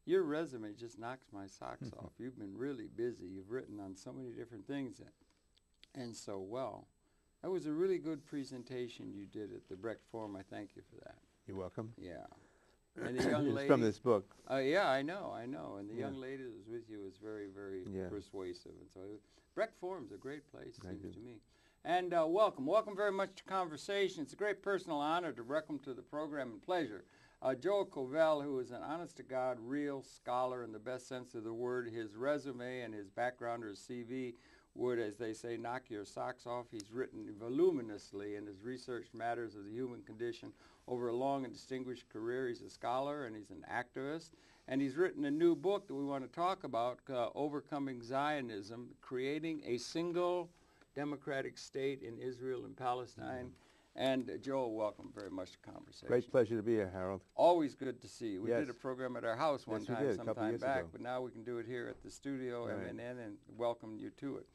Your resume just knocks my socks off. You've been really busy. You've written on so many different things and so well. That was a really good presentation you did at the Brecht Forum. I thank you for that. You're welcome. Yeah. And the young lady... It's from this book. Yeah, I know. And the young lady that was with you was very, very persuasive. And so Brecht Forum's a great place, it seems to me. And welcome very much to Conversation. It's a great personal honor to welcome to the program and pleasure Joel Kovel, who is an honest-to-God, real scholar in the best sense of the word. His resume and his background or his CV would, as they say, knock your socks off. He's written voluminously and has researched matters of the human condition over a long and distinguished career. He's a scholar and he's an activist. And he's written a new book that we want to talk about, Overcoming Zionism, Creating a Single Democratic State in Israel and Palestine. And Joel, welcome very much to Conversation. Great pleasure to be here, Harold. Always good to see you. We did a program at our house one time, some time back, ago. But now we can do it here at the studio, MNN, and welcome you to it.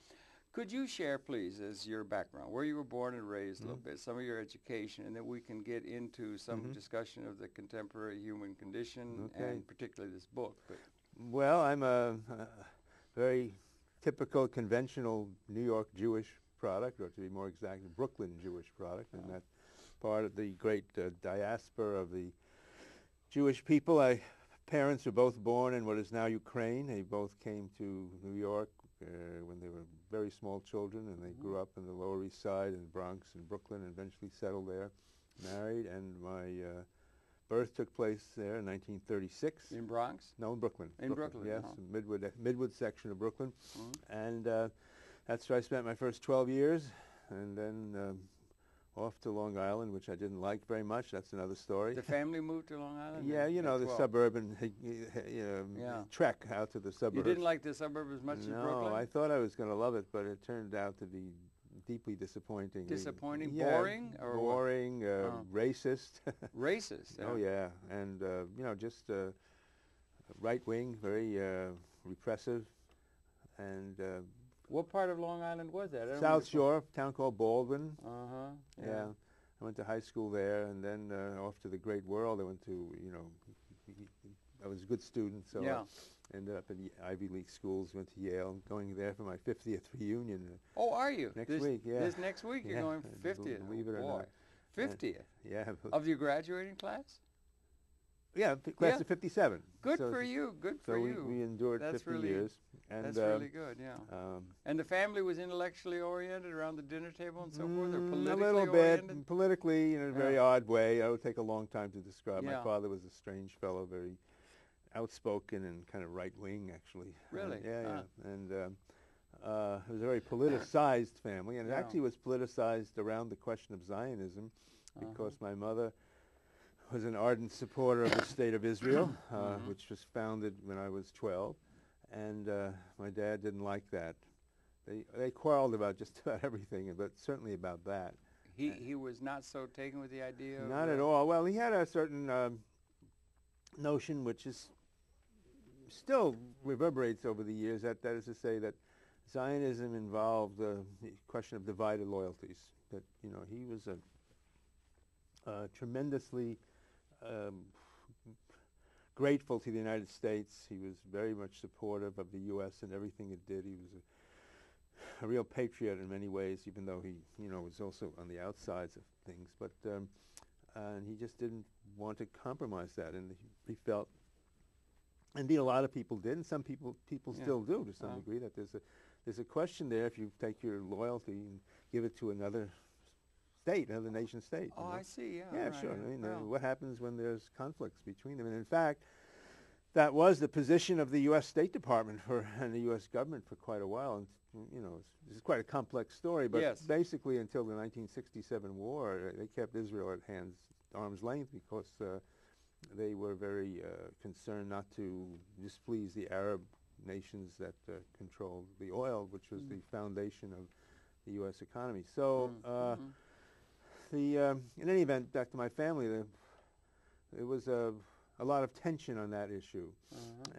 Could you share, please, as your background, where you were born and raised a little bit, some of your education, and then we can get into some discussion of the contemporary human condition and particularly this book. Well, I'm a very typical, conventional New York Jewish product, or to be more exact, Brooklyn Jewish product, and that's part of the great diaspora of the Jewish people. My parents were both born in what is now Ukraine. They both came to New York when they were very small children, and they grew up in the Lower East Side and Bronx and Brooklyn, and eventually settled there, married, and my birth took place there in 1936. In Bronx? No, in Brooklyn. In Brooklyn, yes, Midwood section of Brooklyn, and that's where I spent my first 12 years, and then off to Long Island, which I didn't like very much. That's another story. The family moved to Long Island? Yeah, you know, the suburban trek out to the suburbs. You didn't like the suburb as much as Brooklyn? No, I thought I was going to love it, but it turned out to be deeply disappointing. Disappointing? Yeah, boring? Or boring, racist. Racist? Oh, yeah, and, you know, just right-wing, very repressive, and... what part of Long Island was that? South Shore, a town called Baldwin. Yeah. I went to high school there, and then off to the great world. I went to, you know, I was a good student, so I ended up in the Ivy League schools, went to Yale, going there for my 50th reunion. Oh, are you? Next week, yeah. This next week you're going 50th? Believe it or not. 50th? Yeah. Of your graduating class? Yeah, class of 57. Good for you, good for you. So we endured 50 years. And, that's really good, yeah. And the family was intellectually oriented around the dinner table and so forth, or politically a little oriented? bit, politically in a very odd way. It would take a long time to describe. My father was a strange fellow, very outspoken and kind of right-wing, actually. Really? Yeah. And it was a very politicized family, and it actually was politicized around the question of Zionism, because my mother was an ardent supporter of the State of Israel, which was founded when I was 12, and my dad didn't like that. They quarreled about just about everything, but certainly about that. He was not so taken with the idea of... Not at all. Well, he had a certain notion which is still reverberates over the years, that is to say that Zionism involved the question of divided loyalties, that, you know, he was a tremendously grateful to the United States. He was very much supportive of the U.S. and everything it did. He was a real patriot in many ways, even though he, you know, was also on the outsides of things. But and he just didn't want to compromise that, and he felt, indeed, a lot of people did, and some people still do to some degree, that there's a question there if you take your loyalty and give it to another state, another nation state. Oh, I see, yeah. Yeah, right, sure. I mean, what happens when there's conflicts between them? And in fact, that was the position of the U.S. State Department and the U.S. government for quite a while. And, you know, this is quite a complex story, but basically until the 1967 war, they kept Israel at arm's length because they were very concerned not to displease the Arab nations that controlled the oil, which was the foundation of the U.S. economy. So in any event, back to my family, there was a lot of tension on that issue.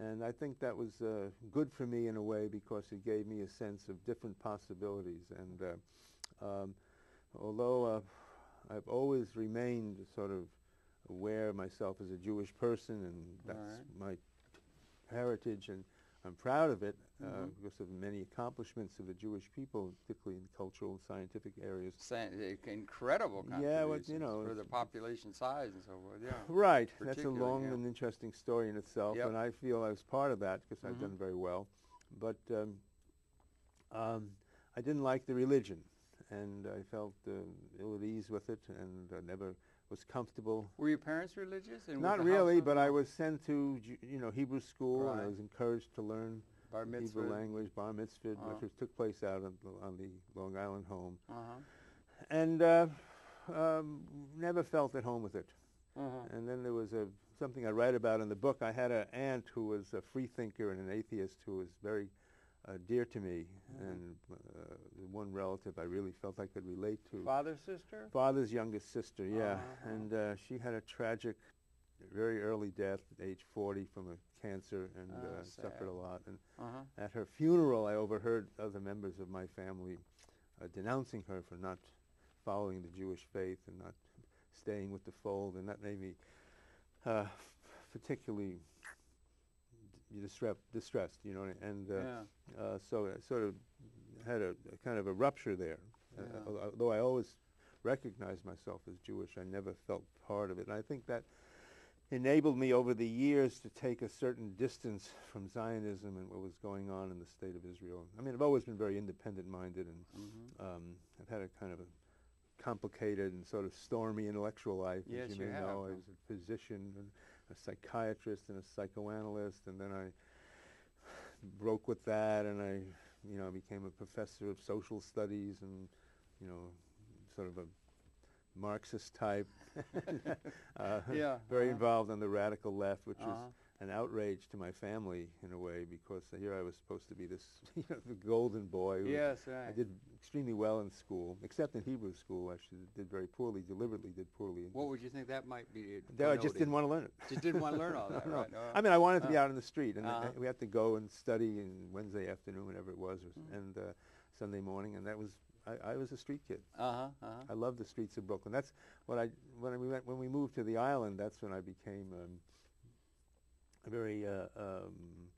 And I think that was good for me in a way, because it gave me a sense of different possibilities. And although I've always remained sort of aware of myself as a Jewish person, and that's my heritage, and I'm proud of it because of the many accomplishments of the Jewish people, particularly in cultural and scientific areas. Incredible contributions, yeah, well, you know, for the population size and so forth. Yeah, right. That's a long and interesting story in itself, and I feel I was part of that because I've done very well. But I didn't like the religion, and I felt ill at ease with it, and never was comfortable. Were your parents religious? And not really, but I was sent to Hebrew school, and I was encouraged to learn Hebrew language, bar mitzvah, which took place out on the Long Island home, and never felt at home with it. And then there was something I write about in the book. I had an aunt who was a free thinker and an atheist who was very dear to me, and one relative I really felt I could relate to. Father's sister? Father's youngest sister, yeah. And she had a tragic, very early death at age 40 from a cancer, and suffered a lot. And at her funeral, I overheard other members of my family denouncing her for not following the Jewish faith and not staying with the fold, and that made me particularly distressed, you know, and so I sort of had a kind of a rupture there. Although I always recognized myself as Jewish, I never felt part of it. And I think that enabled me over the years to take a certain distance from Zionism and what was going on in the state of Israel. I mean, I've always been very independent-minded, and I've had a kind of a complicated and sort of stormy intellectual life, as you may know. I was a physician and a psychiatrist and a psychoanalyst, and then I broke with that, and I became a professor of social studies, and sort of a Marxist type, very involved on the radical left, which was an outrage to my family in a way, because here I was supposed to be this, the golden boy. I did extremely well in school, except in Hebrew school. I did very poorly, deliberately did poorly. What would you think that might be? I just didn't want to learn it. Just didn't want to learn all that, right? I mean, I wanted to be out in the street, and we had to go and study on Wednesday afternoon, whenever it was, and Sunday morning, and that was. I was a street kid. I loved the streets of Brooklyn. That's what when we moved to the island. That's when I became very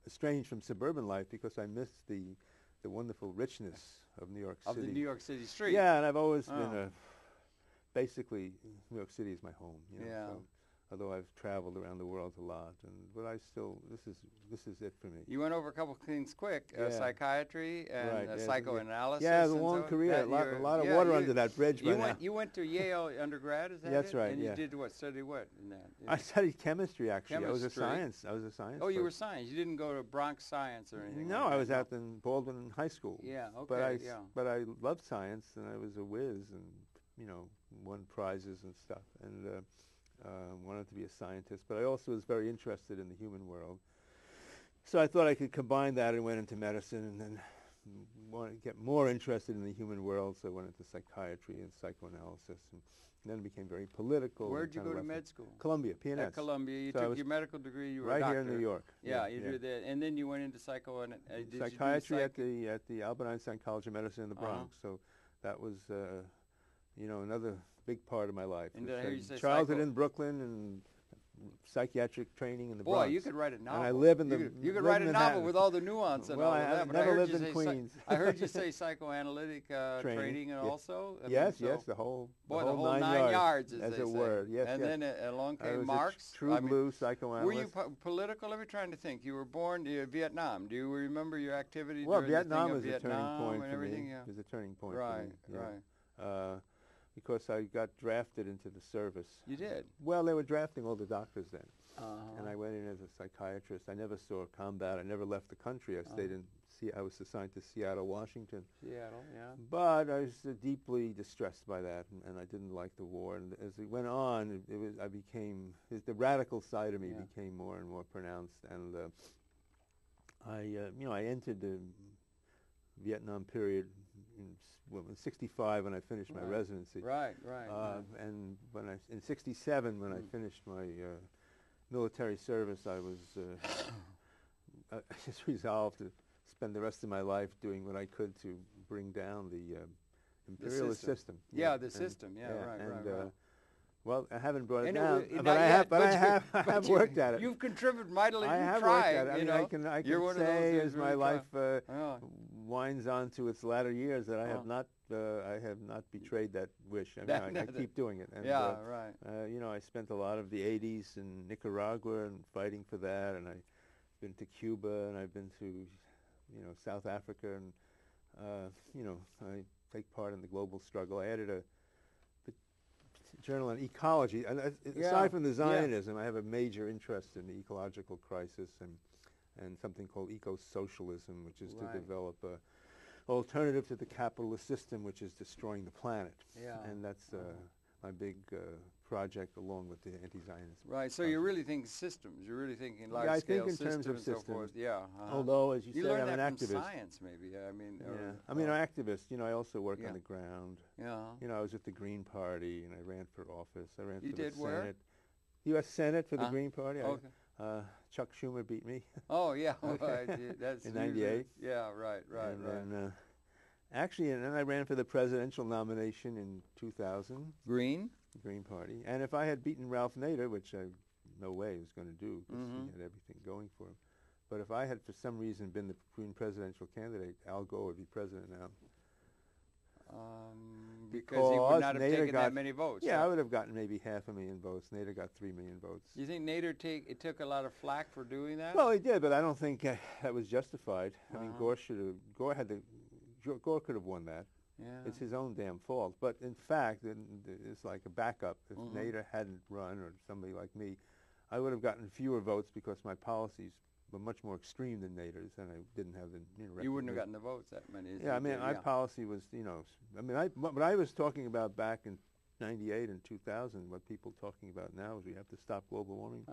estranged from suburban life, because I missed the wonderful richness of New York City. Of the New York City street. Yeah, and I've always been basically New York City is my home. So, although I've traveled around the world a lot, but I still this is it for me. You went over a couple of things quick: psychiatry and psychoanalysis. Yeah, the long career, a lot of water under that bridge. You went to Yale undergrad, is that That's it? right. And you did what? Study what in that? I studied chemistry, actually. I was a science. Oh, you were science. You didn't go to Bronx Science or anything. No, I was out in Baldwin High School. Yeah, okay. But I loved science, and I was a whiz, and won prizes and stuff, and. Wanted to be a scientist, but I also was very interested in the human world. So I thought I could combine that, and went into medicine, and then wanted to get more interested in the human world, so I went into psychiatry and psychoanalysis, and then became very political. Where did you go to med school? Columbia, PNS. At Columbia. You took your medical degree, you were right a doctor. here in New York. Yeah, you did that. And then you went into psychiatry at the Albert Einstein College of Medicine in the Bronx. So that was, another big part of my life. And did I hear you say childhood in Brooklyn and psychiatric training in the Bronx. Boy, you could write a novel. And I live in the. You could write a novel with all the nuance and all of that. Well, I never lived in Queens. I heard you say psychoanalytic training and also. Yes, the whole. Boy, the whole 9 yards, as it were. Yes, and then along came Marx. True blue psychoanalyst. Were you political? Let me trying to think. You were born in Vietnam. Do you remember your activity? Well, during Vietnam the thing was a turning point for me. Yeah. It was a turning point right, for me. Right. Because I got drafted into the service. You did? Well, they were drafting all the doctors then. And I went in as a psychiatrist. I never saw combat. I never left the country. I stayed in. I was assigned to Seattle, Washington. Seattle, yeah. But I was deeply distressed by that, and I didn't like the war. And as it went on, the radical side of me became more and more pronounced. And I entered the Vietnam period in '65 when I finished my residency. Right. And in '67 when I finished my military service, I was I just resolved to spend the rest of my life doing what I could to bring down the imperialist system. Yeah, the system. Yeah, right. Well, I haven't brought it And down, not but yet, I have worked at it. You've contributed mightily. I have worked at it. I mean, I can say as my life winds on to its latter years that I have not betrayed that wish. I mean, I keep doing it. And, right. You know, I spent a lot of the 80s in Nicaragua and fighting for that, and I've been to Cuba, and I've been to, you know, South Africa, and you know, I take part in the global struggle. I edited a journal on ecology. And aside from the Zionism, I have a major interest in the ecological crisis and something called eco-socialism, which is to develop a alternative to the capitalist system, which is destroying the planet. And that's my big project, along with the anti-Zionism. Right. So you really think systems. You're really thinking large-scale systems. I think in terms of systems. So forth. Yeah. Although, as you say, I'm an activist. You learned that from science, maybe. I mean. I mean, I'm an activist. You know, I also work on the ground. Yeah. You know, I was with the Green Party, and I ran for office. I ran for the Senate. Where? U.S. Senate for the Green Party. Okay. Chuck Schumer beat me. Oh, yeah. That's in '98. Yeah, right. And actually, and then I ran for the presidential nomination in 2000. Green Party. And if I had beaten Ralph Nader, which I no way was going to do, because he had everything going for him, but if I had for some reason been the Green presidential candidate, Al Gore would be president now. Because he would not have taken that many votes. Yeah, I would have gotten maybe 500,000 votes. Nader got 3 million votes. You think Nader took a lot of flack for doing that? Well, he did, but I don't think that was justified. I mean, Gore could have won that. Yeah. It's his own damn fault. But in fact, it's like a backup. If Nader hadn't run, or somebody like me, I would have gotten fewer votes because my policies were much more extreme than Nader's, and I didn't have the You wouldn't have gotten the votes that many. Yeah, I mean, my policy was, you know, I mean, what I was talking about back in '98 and 2000, what people are talking about now is we have to stop global warming.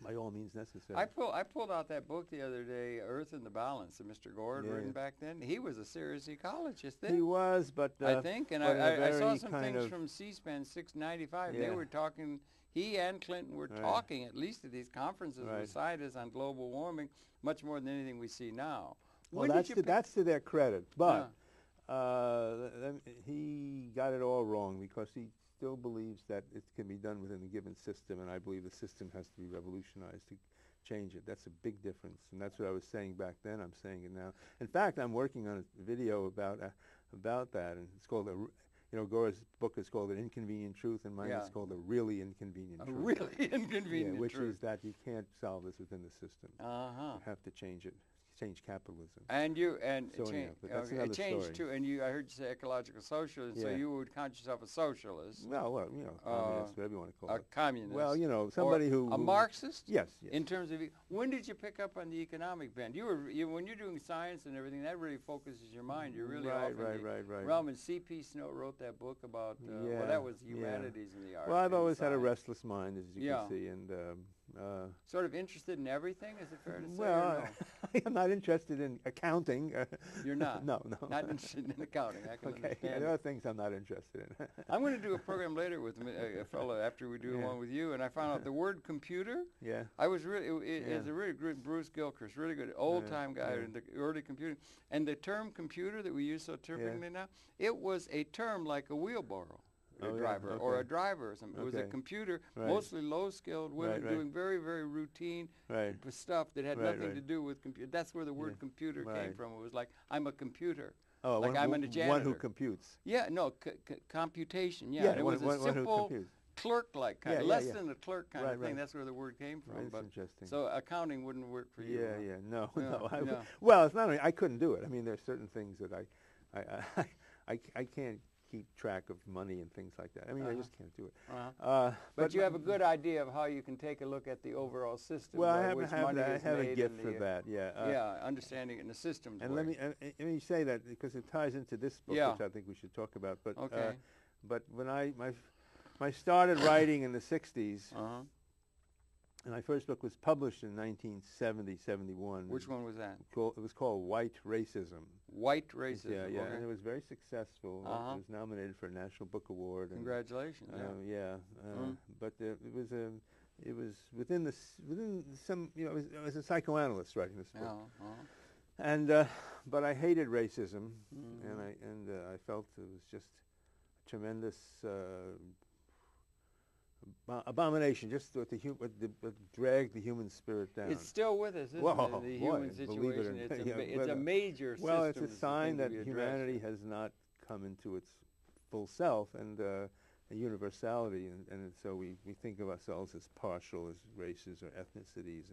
By all means necessary. I pulled out that book the other day, Earth in the Balance, that Mr. Gore had written back then. He was a serious ecologist then. He was, but I think, and I saw some things from C-SPAN 695. They were talking. He and Clinton were talking, at least at these conferences with scientists, on global warming, much more than anything we see now. Well, that's to their credit, but he got it all wrong, because he still believes that it can be done within a given system, and I believe the system has to be revolutionized to change it. That's a big difference, and that's what I was saying back then. I'm saying it now. In fact, I'm working on a video about that, and it's called Gore's book is called An Inconvenient Truth, and mine is called A Really Inconvenient Truth. A really inconvenient which truth. Is that you can't solve this within the system. You have to change it. Change capitalism. And that's another changed story. Too. And I heard you say ecological socialist. So you would count yourself a socialist. Well, you know, communist, whatever you want to call it. A communist. Well, you know, somebody who a Marxist. Yes. In terms of when did you pick up on the economic bend? When you're doing science and everything, that really focuses your mind. You're really off in the realm. And C.P. Snow wrote that book about. Well, that was humanities and the arts. Well, I've always had a restless mind, as you can see, and. Sort of interested in everything, is it fair to say? Well, I'm not interested in accounting. You're not? No. Not interested in accounting. I can understand. There are things I'm not interested in. I'm going to do a program later with a fellow after we do one with you, and I found out the word computer. Yeah. I was really, it's a really good, Bruce Gilchrist, really good, old-time guy in the early computing. And the term computer that we use so typically now, it was a term like a wheelbarrow. Driver or a driver or something. It was a computer, mostly low-skilled women doing very, very routine stuff that had nothing to do with computer. That's where the word computer came from. It was like, I'm a computer. Oh, like I'm a janitor. One who computes. Yeah, no, computation, and it was a simple clerk-like kind of, less than a clerk kind of thing. That's where the word came from. That's interesting. So accounting wouldn't work for you. No. Well, it's not only, I couldn't do it. I mean, there's certain things that I can't keep track of money and things like that. I mean, I just can't do it. But you have a good idea of how you can take a look at the overall system. Well, I have a gift for that. Understanding it in the systems. And let me say that because it ties into this book, which I think we should talk about. But but when I started writing in the '60s. And my first book was published in 1970-71. Which one was that? It was called White Racism. White Racism. Yeah, and it was very successful. It was nominated for a National Book Award. Congratulations. But it was within some, you know, I was a psychoanalyst writing this book. And but I hated racism, and I felt it was just tremendous. abomination, just what dragged the human spirit down. It's still with us, isn't it? The human situation. It's a major system. Well, it's a sign that humanity has not come into its full self and a universality, and so we think of ourselves as partial, as races or ethnicities.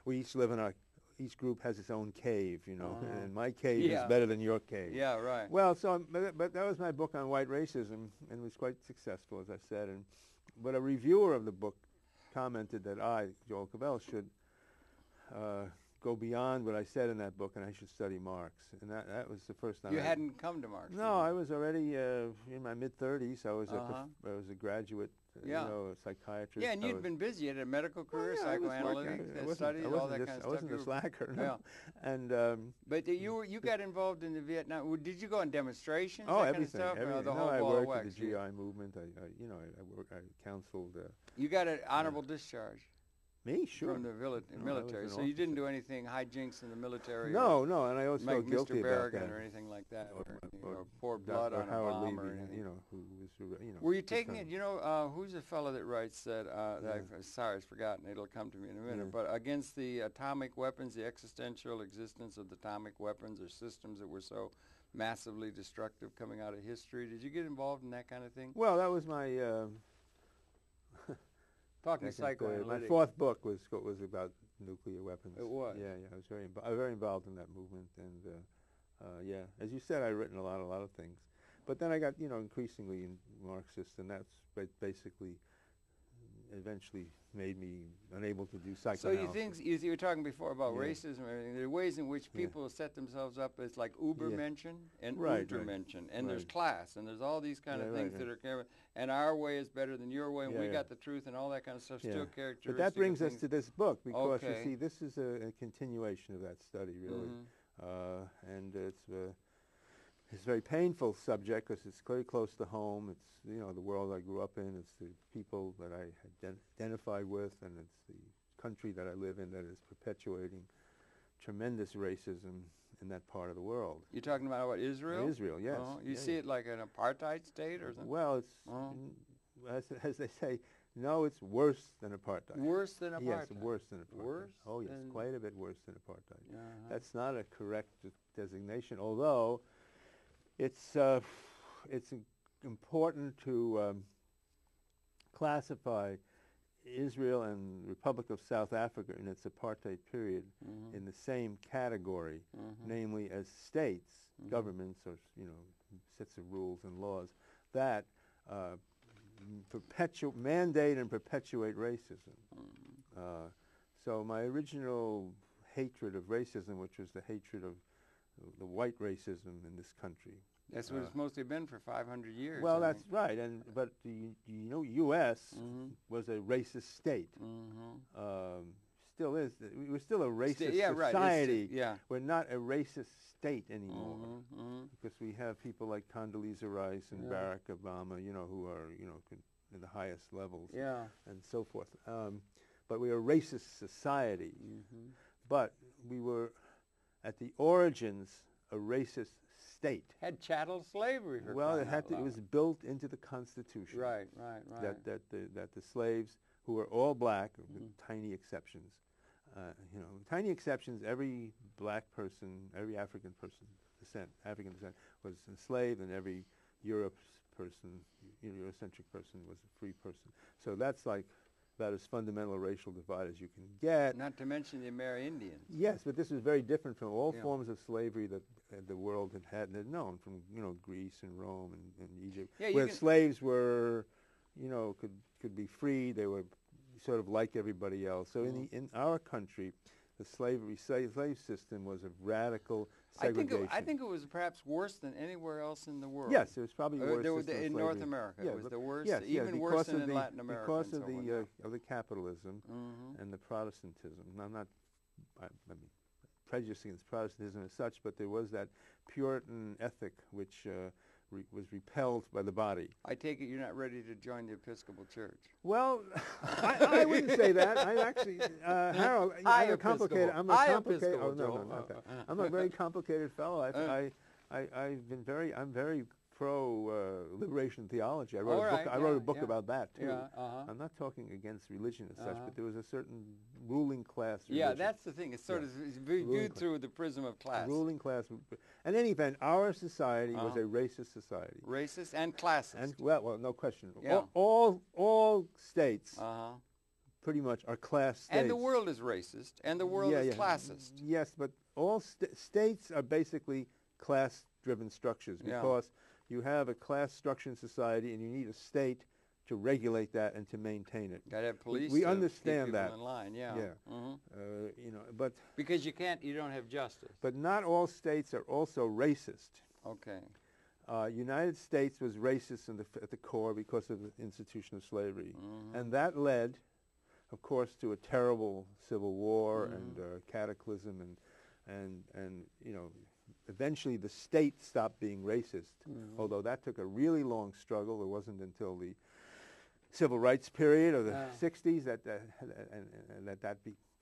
We each live in each group has its own cave, you know, and my cave is better than your cave. Yeah, right. Well, but that was my book on white racism, and it was quite successful, as I said. But a reviewer of the book commented that Joel Kovel, should go beyond what I said in that book, and I should study Marx. And that was the first time. You hadn't come to Marx? No, I was already in my mid-30s. I was a graduate, you know, a psychiatrist. Yeah, and you'd been busy. You had a medical career, psychoanalytic studies, all that kind of stuff. I wasn't a slacker. No. Yeah. And but you got involved in the Vietnam. Did you go on demonstrations? Oh, that everything. Kind of stuff? Everything. I worked with the GI movement. I counseled. You got an honorable discharge. Me, sure. From the military. So you didn't do anything hijinks in the military? No, and I always felt guilty Mr. about Berrigan that. or anything like that, or pour blood on a bomb or anything. You know, who was, you know. Were you taking it? You know, who's the fellow that writes that? Sorry, I've forgotten. It'll come to me in a minute. But against the atomic weapons, the existential existence of the atomic weapons or systems that were so massively destructive coming out of history. Did you get involved in that kind of thing? Well, that was my. Talking psychoanalytic. My fourth book was about nuclear weapons. It was. Yeah. I was very involved in that movement, and as you said, I've written a lot of things. But then I got increasingly Marxist, and that's basically eventually made me unable to do psychoanalysis. So you were talking before about racism and everything. There are ways in which people set themselves up as like Ubermenschen and Untermenschen, and there's class, and there's all these kind of things that are, and our way is better than your way, and we got the truth, and all that kind of stuff. Still characteristic. But that brings us to this book, because you see, this is a continuation of that study, really, and it's a very painful subject because it's very close to home. It's the world I grew up in. It's the people that I identify with, and it's the country that I live in that is perpetuating tremendous racism in that part of the world. You're talking about what, Israel? Israel, yes. You see it like an apartheid state or something? Well, it's as they say, no, it's worse than apartheid. Worse than apartheid? Yes, worse than apartheid. Worse? Oh, yes, quite a bit worse than apartheid. That's not a correct designation, although it's important to classify Israel and the Republic of South Africa in its apartheid period in the same category, namely as states, governments, or sets of rules and laws that mandate and perpetuate racism. So my original hatred of racism, which was the hatred of the white racism in this country. That's what it's mostly been for 500 years. Well, that's right, but the U.S. was a racist state. Still is. We're still a racist society. We're not a racist state anymore because we have people like Condoleezza Rice and Barack Obama, who are in the highest levels, and so forth. But we are a racist society. But we were at the origins a racist state. Had chattel slavery. Well, it was built into the Constitution. Right. That the slaves, who were all black, with tiny exceptions, tiny exceptions. Every black person, every African descent was enslaved, and every Eurocentric person was a free person. So that's like about as fundamental a racial divide as you can get. Not to mention the Amerindians. Yes, but this was very different from all forms of slavery that the world had known, from Greece and Rome and Egypt, where slaves were, could be free. They were sort of like everybody else. So in our country, the slave system was a radical segregation. I think it was perhaps worse than anywhere else in the world. Yes, it was probably worse in North America. It was the worst, even worse than in Latin America. Because of the capitalism and the Protestantism. Now, I'm not prejudicing against Protestantism as such, but there was that Puritan ethic which was repelled by the body. I take it you're not ready to join the Episcopal Church. Well, I wouldn't say that. I actually, Harold, I'm a complicated. I'm a very complicated fellow. I'm very pro-liberation theology. I wrote a book about that, too. Yeah, I'm not talking against religion as such, but there was a certain ruling class religion. Yeah, that's the thing. It's sort of viewed through the prism of class. Ruling class. In any event, our society was a racist society. Racist and classist. And, well, no question. Yeah. All states pretty much are class states. And the world is racist, and the world is classist. Yes, but all states are basically class-driven structures because you have a class structure in society, and you need a state to regulate that and to maintain it. Got to have police. We to understand keep that. people in line. Yeah. You know, but because you don't have justice. But not all states are also racist. Okay. United States was racist at the core because of the institution of slavery, and that led, of course, to a terrible civil war and cataclysm, and you know, eventually the state stopped being racist. Although that took a really long struggle. It wasn't until the civil rights period of the 60s that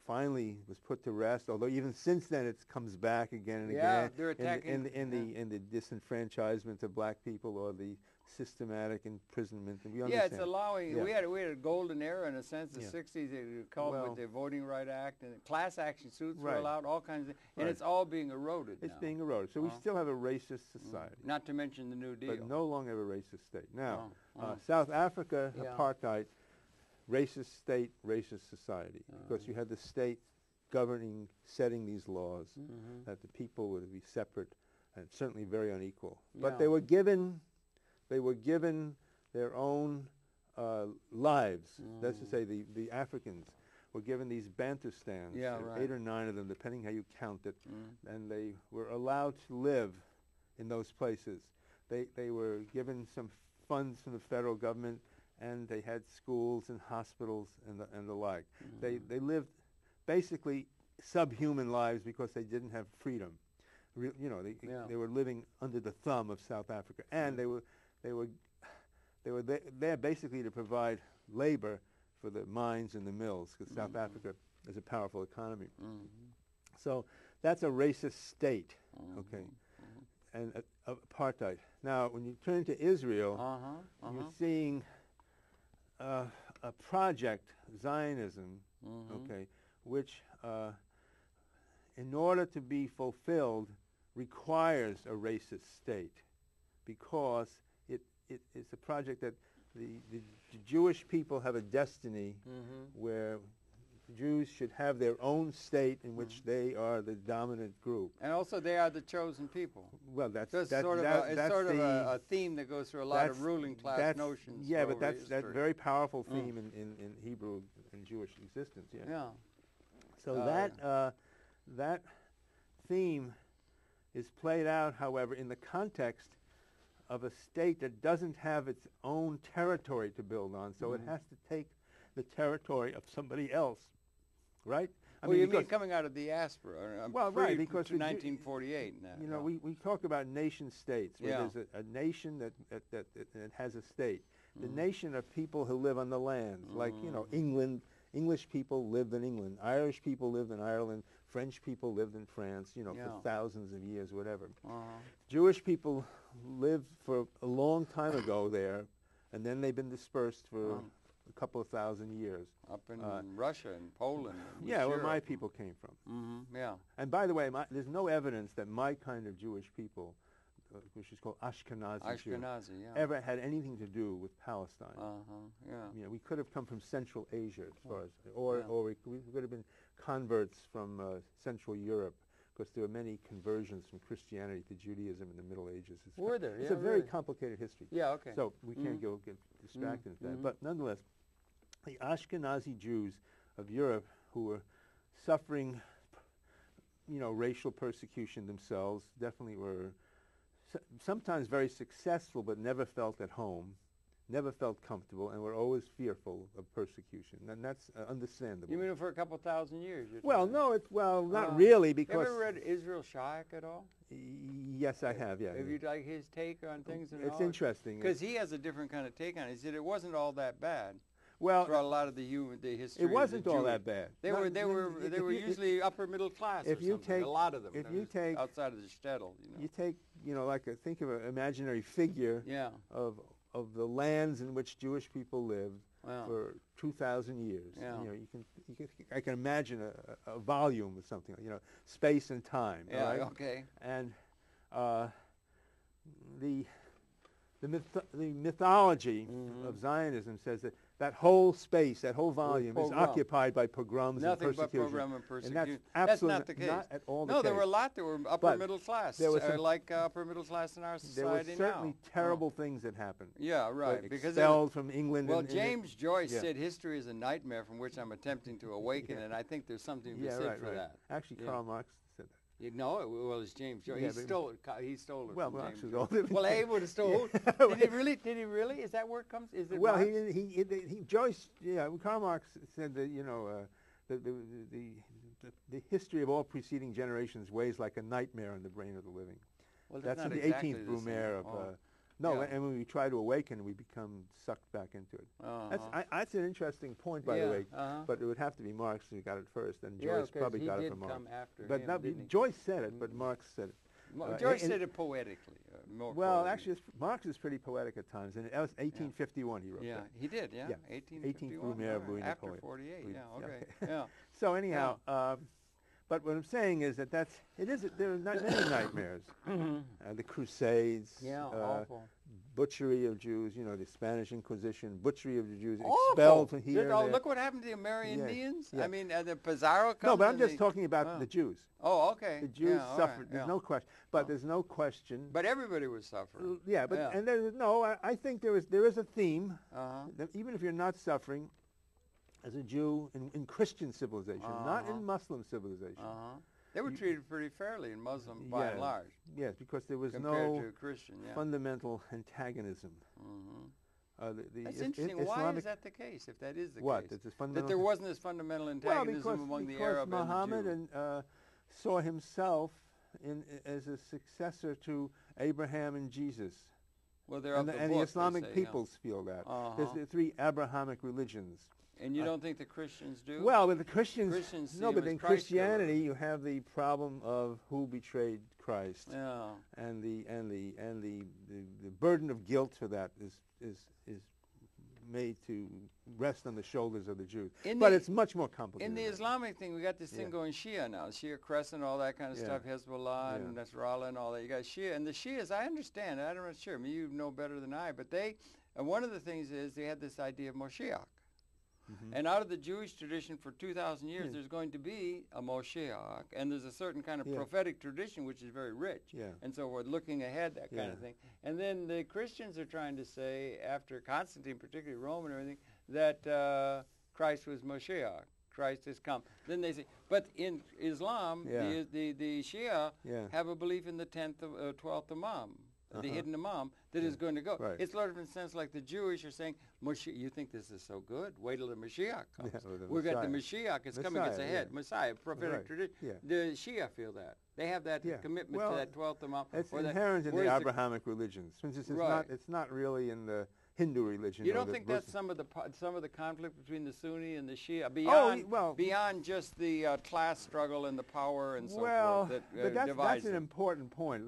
finally was put to rest. Although even since then it comes back again and again. They're attacking in the disenfranchisement of black people or the systematic imprisonment. And we understand. It's allowing. We had a golden era in a sense. The 60s, they called it the Voting Right Act, and class action suits were allowed. All kinds of, and it's all being eroded. It's being eroded. So we still have a racist society. Not to mention the New Deal. But no longer have a racist state. Now, South Africa, apartheid, racist state, racist society, because you had the state governing, setting these laws that the people would be separate and certainly very unequal. But they were given their own lives. That's to say, the Africans were given these Bantustans, 8 or 9 of them, depending how you count it, and they were allowed to live in those places. They were given some funds from the federal government, and they had schools and hospitals and the like. They lived basically subhuman lives because they didn't have freedom. You know, they were living under the thumb of South Africa, and they were there basically to provide labor for the mines and the mills, because South Africa is a powerful economy. So that's a racist state, okay, and apartheid. Now, when you turn to Israel, you're seeing a project, Zionism, okay, which in order to be fulfilled requires a racist state, because it's a project that the Jewish people have a destiny where Jews should have their own state in which they are the dominant group. And also they are the chosen people. Well, that's sort of a theme that goes through a lot of ruling class notions. Yeah, but that's that very powerful theme in Hebrew and Jewish existence. Yeah. So that theme is played out, however, in the context of a state that doesn't have its own territory to build on, so it has to take the territory of somebody else, right? I mean, you mean coming out of the diaspora? Right, because 1948. You know, we talk about nation states, where there's a nation that has a state. The nation of people who live on the land, like, you know, England. English people lived in England. Irish people lived in Ireland. French people lived in France, you know, for thousands of years, whatever. Jewish people lived for a long time ago there, and then they've been dispersed for a couple of thousand years. Up in Russia and Poland. And where my people came from. And by the way, there's no evidence that my kind of Jewish people, which is called Ashkenazi Jew, ever had anything to do with Palestine. You know, we could have come from Central Asia, as far as, or we could have been converts from Central Europe, because there were many conversions from Christianity to Judaism in the Middle Ages. Were there? It's a very complicated histoget. So we can't get distracted with that. But nonetheless, the Ashkenazi Jews of Europe who were suffering, you know, racial persecution themselves, definitely were sometimes very successful, but never felt at home, never felt comfortable, and were always fearful of persecution, and that's understandable. You mean for a couple thousand years? Well, no, not really, because... Have you ever read Israel Shaik at all? Yes, I have, Have you like his take on things? It's interesting. Because he has a different kind of take on it. He said it wasn't all that bad. Well, throughout a lot of the history. It wasn't of the all that bad. They were usually upper middle class. If you take a lot of them, if you take outside of the shtetl, you take think of an imaginary figure of the lands in which Jewish people lived for 2,000 years. Yeah. I can imagine a volume of something, space and time. Yeah. Right? Okay. And the mythology of Zionism says that whole space, that whole volume is occupied by pogroms and persecution. Nothing but pogrom and persecution. That's not the case. Not at all the case. case. There were a lot that were upper middle class, like upper middle class in our society now. There were certainly terrible things that happened. Yeah, right. Expelled from England. Well, James Joyce said history is a nightmare from which I'm attempting to awaken, and I think there's something to be said for that. Actually, Karl Marx said that. Well, it's James Joyce. He stole it. Well, from Marx James was Joyce. older. Well, he would have stolen. Did he really? Did he really? Is that where it comes? Is it? Well, Marx? Joyce. Yeah, Karl Marx said that the history of all preceding generations weighs like a nightmare in the brain of the living. Well, that's not the exactly 18th Brumaire of. Yeah. And when we try to awaken, we become sucked back into it. That's an interesting point, by the way. But it would have to be Marx who got it first, and Joyce probably got it from Marx. Come after but him, Joyce said it, but Marx said it. Joyce said it poetically. Well, actually, Marx is pretty poetic at times, and that was 1851 he wrote that. Yeah, he did. Yeah, 18th Brumaire of Louis after Napoleon. 48. Yeah, okay. Yeah. So anyhow. But what I'm saying is that there are not many nightmares. The Crusades, awful. Butchery of Jews, the Spanish Inquisition, butchery of the Jews, expelled from here. Look what happened to the Amerindians. Yeah. I mean, the Pizarro comes. No, but I'm just talking about the Jews. Oh, okay. The Jews suffered. There's no question. But there's no question. But everybody was suffering. And I think there is a theme that even if you're not suffering, as a Jew in Christian civilization, not in Muslim civilization. They were treated pretty fairly in Muslim by and large. Yes, because there was no to Christian, fundamental antagonism. That's interesting. Why is that the case, if that is the case? That there wasn't this fundamental antagonism among the Arab and the Jew? Muhammad saw himself as a successor to Abraham and Jesus. Well, they're and the Islamic peoples feel that. There's the three Abrahamic religions. And you don't think the Christians do? Well, with the Christians no, but in Christianity you have the problem of who betrayed Christ. Yeah. And the burden of guilt for that is made to rest on the shoulders of the Jews. But it's much more complicated. In the Islamic thing, we got this thing going Shia now. Shia Crescent, all that kind of stuff, Hezbollah and Nasrallah and all that. You got Shia. And the Shias, I understand, I'm not sure. I mean, you know better than I, but one of the things is they had this idea of Moshiach. And out of the Jewish tradition for 2,000 years, there's going to be a Moshiach, and there's a certain kind of prophetic tradition which is very rich. And so we're looking ahead, that kind of thing. And then the Christians are trying to say, after Constantine, particularly Rome and everything, that Christ was Moshiach. Christ has come. Then they say, but in Islam, the Shia have a belief in the 12th Imam. The hidden Imam that is going to go. It's sort of in a sense like the Jewish are saying, you think this is so good? Wait till the Mashiach comes. We've got the Mashiach. It's coming. It's ahead. Messiah, prophetic tradition. The Shia feel that. They have that commitment to that 12th Imam. It's inherent in the Abrahamic religions. It's not really in the Hindu religion. You don't think that's some of the conflict between the Sunni and the Shia beyond just the class struggle and the power and so forth that divides that's an important point.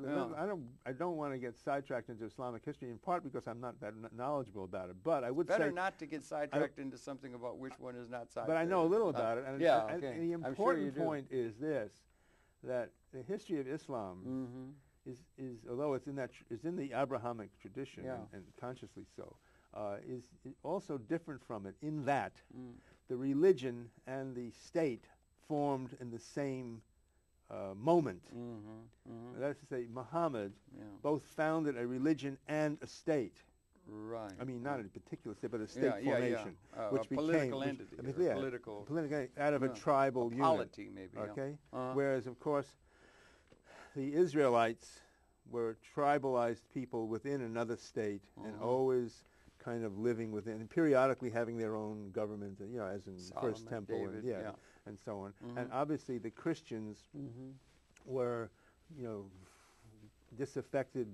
I don't want to get sidetracked into Islamic history, in part because I'm not that knowledgeable about it. But I would better not to get sidetracked into something about which one is not sidetracked. But I know a little about it. And the important point is this: that the history of Islam is although it's in the Abrahamic tradition and consciously so, is also different from it in that the religion and the state formed in the same moment. That's to say, Muhammad both founded a religion and a state. Right. I mean, not a particular state, but a state formation, which a political entity, political out of a tribal unit. Polity, maybe. Okay. Whereas, of course, the Israelites were tribalized people within another state and always kind of living within, and periodically having their own government, as in Solomon, First Temple, David, and so on. And obviously, the Christians were, disaffected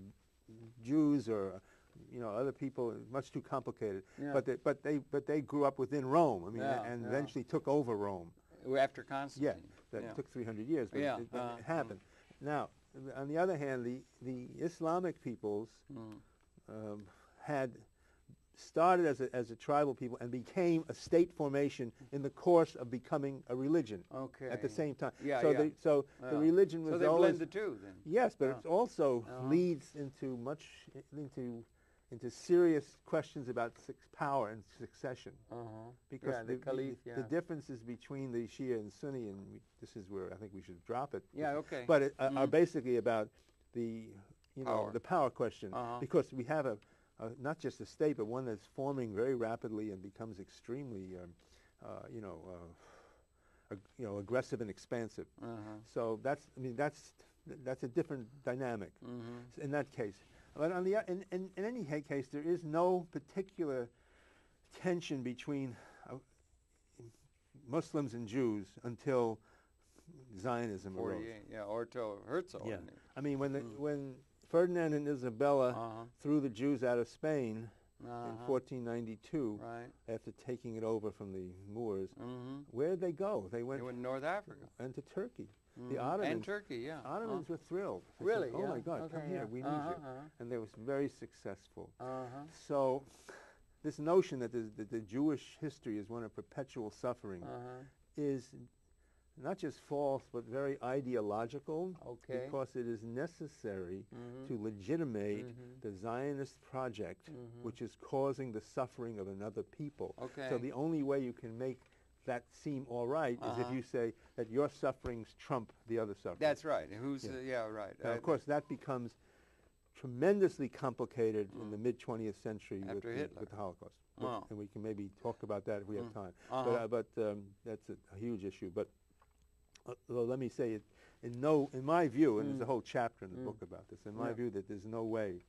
Jews or other people, much too complicated. Yeah. But they grew up within Rome. I mean, and eventually took over Rome. After Constantine. Yeah, that took 300 years, but it happened. Now, on the other hand, the Islamic peoples had started as a tribal people and became a state formation in the course of becoming a religion. Okay. At the same time. Yeah, so the religion was so they always blend the two then. Yes, but it also leads into into serious questions about power and succession. Because the Caliph, the differences between the Shia and Sunni, and this is where I think we should drop it. Yeah, okay. But are basically about the the power question, because we have not just a state, but one that's forming very rapidly and becomes extremely, aggressive and expansive. So that's a different dynamic in that case. But in any case, there is no particular tension between Muslims and Jews until Zionism arose. Or till Herzl. Yeah. I mean, when Ferdinand and Isabella threw the Jews out of Spain in 1492, after taking it over from the Moors, where did they go? They went North Africa and to Turkey. The Ottomans and Turkey, Ottomans were thrilled. They really? said, my God, come here, we need you. And they was very successful. So this notion that the Jewish history is one of perpetual suffering is not just false, but very ideological, because it is necessary to legitimate the Zionist project, which is causing the suffering of another people. So the only way you can make that seem all right is if you say that your sufferings trump the other suffering. That's right. Right. Now, of course, that becomes tremendously complicated in the mid-20th century with the Holocaust. And we can maybe talk about that if we have time. But that's a huge issue. But let me say, in my view, and there's a whole chapter in the book about this, in my view, that there's no way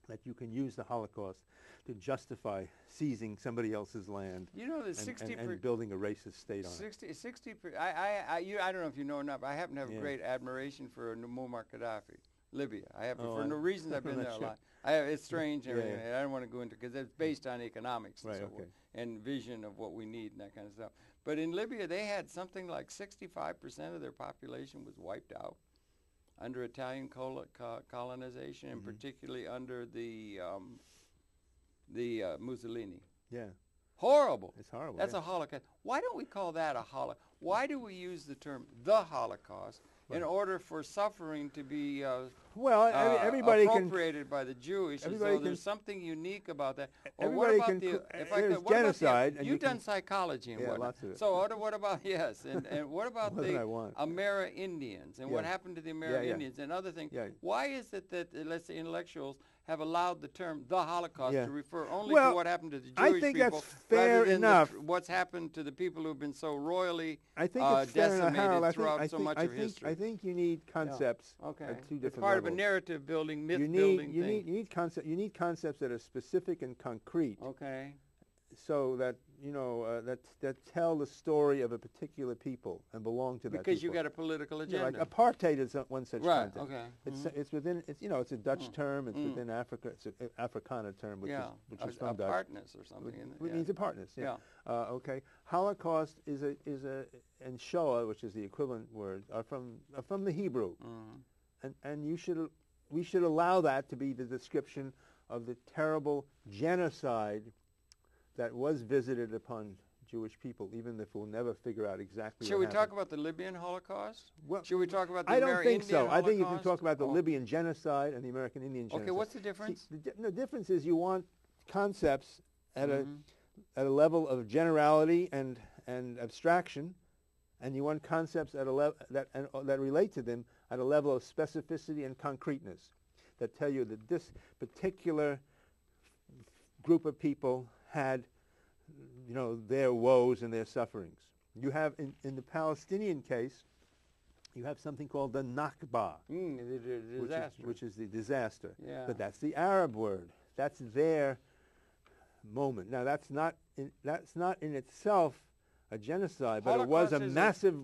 that you can use the Holocaust to justify seizing somebody else's land and building a racist state on it. I don't know if you know enough. I happen to have a great admiration for Muammar Gaddafi, Libya. I have for no reasons. I've been there a lot. It's strange and everything. I don't want to go into because it's based on economics and so forth and vision of what we need and that kind of stuff. But in Libya, they had something like 65% of their population was wiped out under Italian colonization, and particularly under the Mussolini. Yeah. Horrible. It's horrible. That's a Holocaust. Why don't we call that a Holocaust? Why do we use the term the Holocaust in order for suffering to be everybody appropriated by the Jewish? So there's something unique about that. Or everybody what about what genocide. About you've done psychology and whatnot. Lots of it. So what about and what about the Amerindians and what happened to the Amerindians and other things? Why is it that let's say intellectuals have allowed the term the Holocaust to refer only to what happened to the Jewish people? I think that's fair enough. What's happened to the people who have been so royally decimated throughout so much of history? I think you need concepts at two different it's part levels. of a narrative building, myth building thing. You need concepts that are specific and concrete. So that that tell the story of a particular people and belong to that. Because you got a political agenda. Like apartheid is one such concept. It's within. It's a Dutch term. It's within Africa. It's an Africana term, which is from Dutch. Apartness or something. It means apartness. Holocaust is and Shoah, which is the equivalent word, are from the Hebrew, and we should allow that to be the description of the terrible genocide that was visited upon Jewish people, even if we'll never figure out exactly Should we talk about the Libyan Holocaust? Well, should we talk about the I don't think so. Holocaust? I think you can talk about the Libyan genocide and the American Indian genocide. Okay, what's the difference? See, the difference is you want concepts at a level of generality and abstraction, and you want concepts at a level that relate to them at a level of specificity and concreteness, that tell you that this particular group of people had, their woes and their sufferings. You have, in the Palestinian case, you have something called the Nakba, the disaster. Which is the disaster. Yeah. But that's the Arab word. That's their moment. Now, that's not in itself a genocide, but it was a massive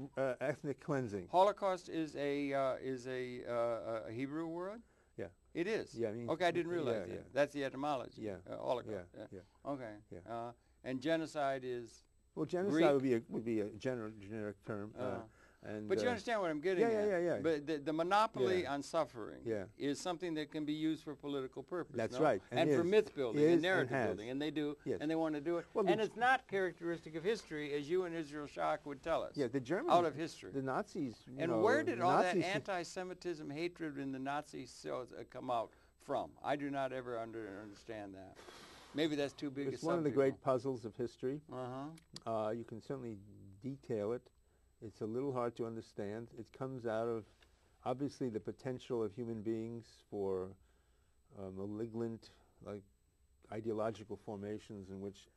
ethnic cleansing. Holocaust is a Hebrew word. Yeah. It is? Yeah. I mean, okay, I didn't realize that. Yeah. That's the etymology. Yeah. Holocaust. Yeah. Okay. Yeah. And genocide is? Well, genocide Greek? would be a generic term. But you understand what I'm getting at? Yeah. But the monopoly on suffering is something that can be used for political purpose. That's right. And for myth building and narrative building. And they do, and they want to do it. Well, and it's not characteristic of history, as you and Israel Shock would tell us. Yeah, the Germans. Out of history. The Nazis. And where did all that anti-Semitism, hatred in the Nazis come out from? I do not ever understand that. Maybe that's too big a subject. It's one of the great puzzles of history. You can certainly detail it. It's a little hard to understand. It comes out of, obviously, the potential of human beings for malignant, like, ideological formations in which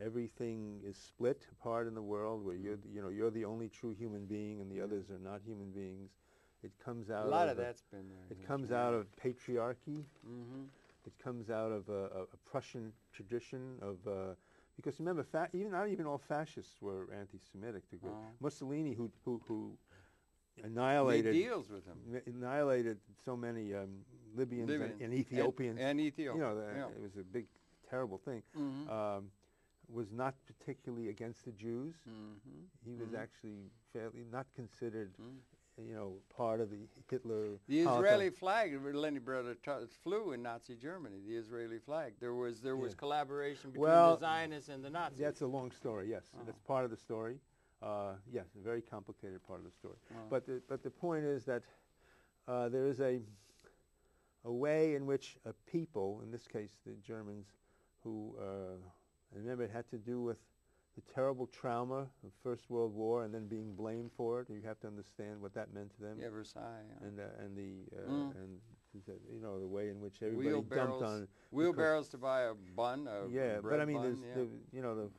everything is split apart in the world, where you're the only true human being and the others are not human beings. It comes out. A lot of that's been there. It comes out of patriarchy. It comes out of a Prussian tradition of. Because remember, not even all fascists were anti-Semitic. Mussolini, who annihilated deals with him, annihilated so many Libyans and Ethiopians, and Ethiopia. It was a big, terrible thing. Was not particularly against the Jews. He was actually fairly not considered. Part of the Hitler. The Israeli flag, Lenny Brother flew in Nazi Germany. The Israeli flag. There was collaboration between the Zionists and the Nazis. That's a long story. Yes, that's part of the story. Yes, a very complicated part of the story. But the point is that there is a way in which a people, in this case the Germans, who remember it had to do with the terrible trauma of First World War and then being blamed for it. You have to understand what that meant to them. Yeah, Versailles. And the way in which everybody dumped on wheelbarrows to buy a bun. But I mean, the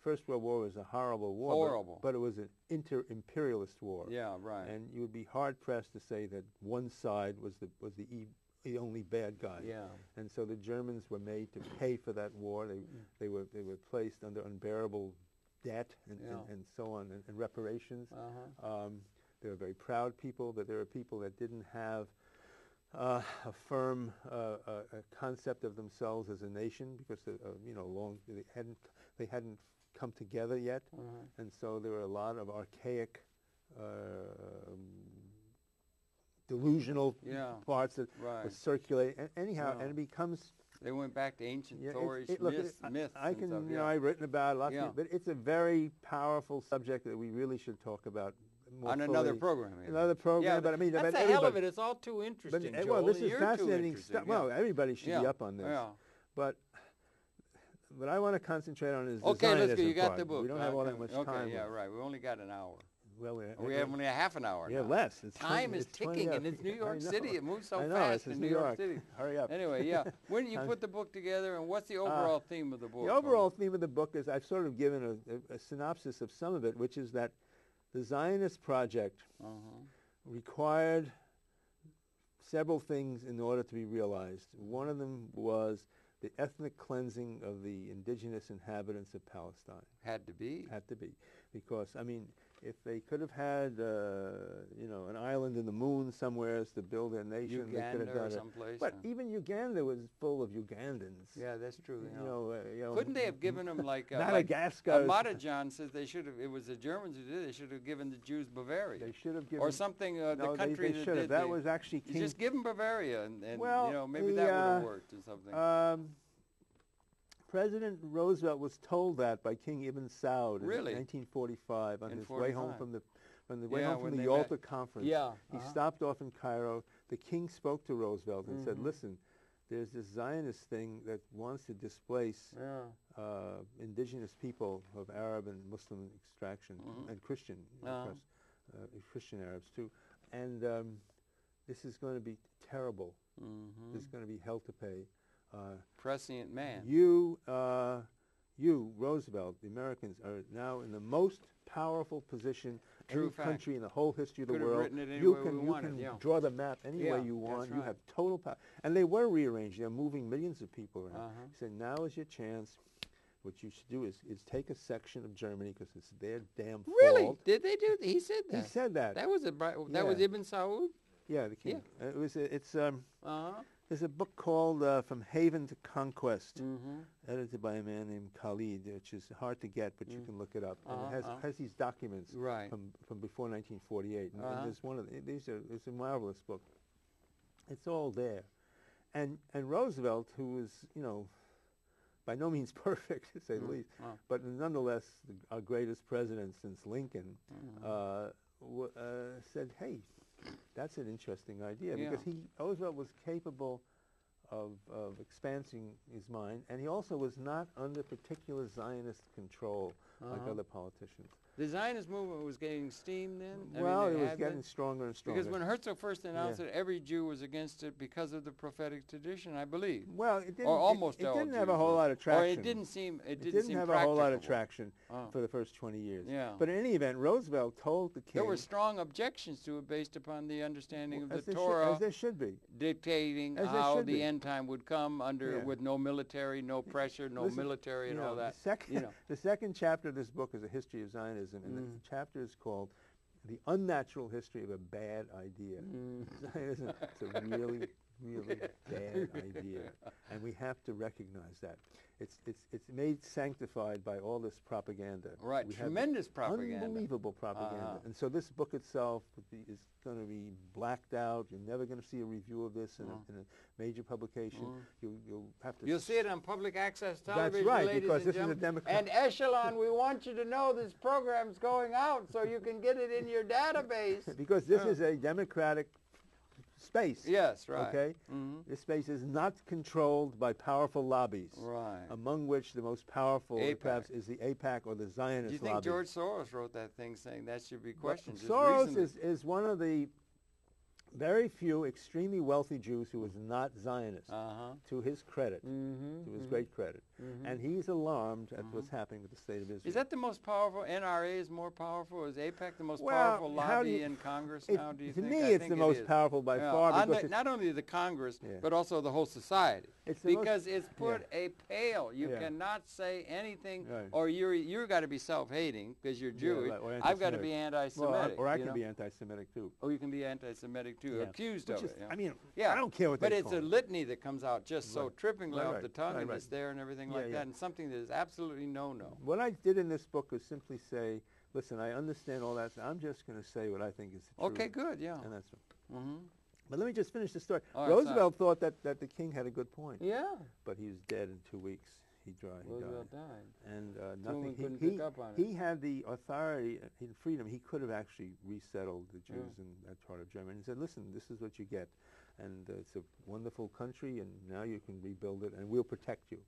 First World War was a horrible war. Horrible. But it was an inter-imperialist war. Yeah, right. And you would be hard pressed to say that one side was the only bad guy. Yeah. And so the Germans were made to pay for that war. They were placed under unbearable debt and so on, and reparations. They were very proud people, but there were people that didn't have a firm concept of themselves as a nation because they hadn't come together yet, and so there were a lot of archaic. Delusional parts that circulate, and anyhow, and it becomes. They went back to ancient stories, myths. I've written about a lot, but it's a very powerful subject that we really should talk about more on fully. Another program. Another program, but I mean, that's the hell of it. It's all too interesting. Well, this is fascinating stuff. Well, everybody should be up on this. But what I want to concentrate on is okay. Let's go. You got the book. We don't have all that much time. Okay, yeah, right. We only got an hour. Well, we have only a half an hour. Yeah, now. less. Time is ticking, and it's New York City. It moves so fast in New York City. Hurry up. Anyway, when did you put the book together, and what's the overall theme of the book? The overall theme of the book is I've sort of given a synopsis of some of it, which is that the Zionist project required several things in order to be realized. One of them was the ethnic cleansing of the indigenous inhabitants of Palestine. Had to be. Had to be. Because, I mean, if they could have had, an island in the moon somewhere to build their nation, Uganda they could have done someplace. But even Uganda was full of Ugandans. Yeah, that's true. Couldn't they have given them like Madagascar? Matajan says they should have. It was the Germans who did it. They should have given the Jews Bavaria. They should have given or something. The country they should have. That was actually King. Just give them Bavaria, and maybe that would have worked or something. President Roosevelt was told that by King Ibn Saud in 1945 on his way home from the Yalta conference. Yeah. He stopped off in Cairo. The king spoke to Roosevelt and said, "Listen, there's this Zionist thing that wants to displace indigenous people of Arab and Muslim extraction and Christian, Christian Arabs too, and this is going to be terrible. This is going to be hell to pay." Prescient man. You, Roosevelt, the Americans, are now in the most powerful position any country in the whole history of the world. You can draw the map any way you want. You have total power. And they were rearranged. They're moving millions of people around. He said, now is your chance. What you should do is take a section of Germany because it's their damn fault. Really? Did they do that? He said that. He said that. That was was Ibn Saud? Yeah, the king. Yeah. There's a book called From Haven to Conquest, edited by a man named Khalid, which is hard to get, but you can look it up. And it has these documents from before 1948. And there's one of it's a marvelous book. It's all there. And Roosevelt, who was, by no means perfect, to say the least, but nonetheless our greatest president since Lincoln, said, hey, that's an interesting idea, because Roosevelt was capable of expanding his mind, and he also was not under particular Zionist control like other politicians. The Zionist movement was getting steam then? It was getting stronger and stronger. Because when Herzl first announced it, every Jew was against it because of the prophetic tradition, I believe. Well, it didn't. Or almost all didn't Jews have a whole lot of traction. Or it didn't seem have a whole lot of traction for the first 20 years. Yeah. But in any event, Roosevelt told the king. There were strong objections to it based upon the understanding of the Torah. As there should be. Dictating how the end time would come with no military, no pressure, no military and all that. The second chapter of this book is a history of Zionism, and the chapter is called The Unnatural History of a Bad Idea. Zionism, it's a really, really bad idea, and we have to recognize that. It's made sanctified by all this propaganda. Right, tremendous propaganda. Unbelievable propaganda. And so this book itself is going to be blacked out. You're never going to see a review of this in a major publication. You'll have to... You'll see it on public access television, That's right, ladies because and this is a Democrat... And Echelon, we want you to know this program's going out so you can get it in your database. Because this is a democratic space. Yes, right. Okay? This space is not controlled by powerful lobbies. Right. Among which the most powerful perhaps is the AIPAC or the Zionist lobby. Do you think George Soros wrote that thing saying that should be questioned? Soros is one of the very few extremely wealthy Jews who was not Zionist, to his credit, to his great credit. And he's alarmed at what's happening with the state of Israel. Is that the most powerful? NRA is more powerful? Is AIPAC the most powerful lobby in Congress now, do you think? To me, it's the most powerful by far. Because not only the Congress, but also the whole society. Because it's put a pale. You cannot say anything, or you're got to be self-hating because you're Jewish. I've got to be anti-Semitic. Or I can be anti-Semitic, too. Oh, you can be anti-Semitic, too, accused of it. I mean, I don't care what they call it. But it's a litany that comes out just so trippingly off the tongue, and it's there and everything like that, and something that is absolutely no-no. What I did in this book was simply say, listen, I understand all that. So I'm just going to say what I think is the truth. Okay, good, yeah. And that's But let me just finish the story. Right, Roosevelt thought that the king had a good point. Yeah. But he was dead in 2 weeks. Roosevelt died. And nothing. Pick up on he had the authority and freedom. He could have actually resettled the Jews in that part of Germany. He said, listen, this is what you get. And it's a wonderful country, and now you can rebuild it, and we'll protect you.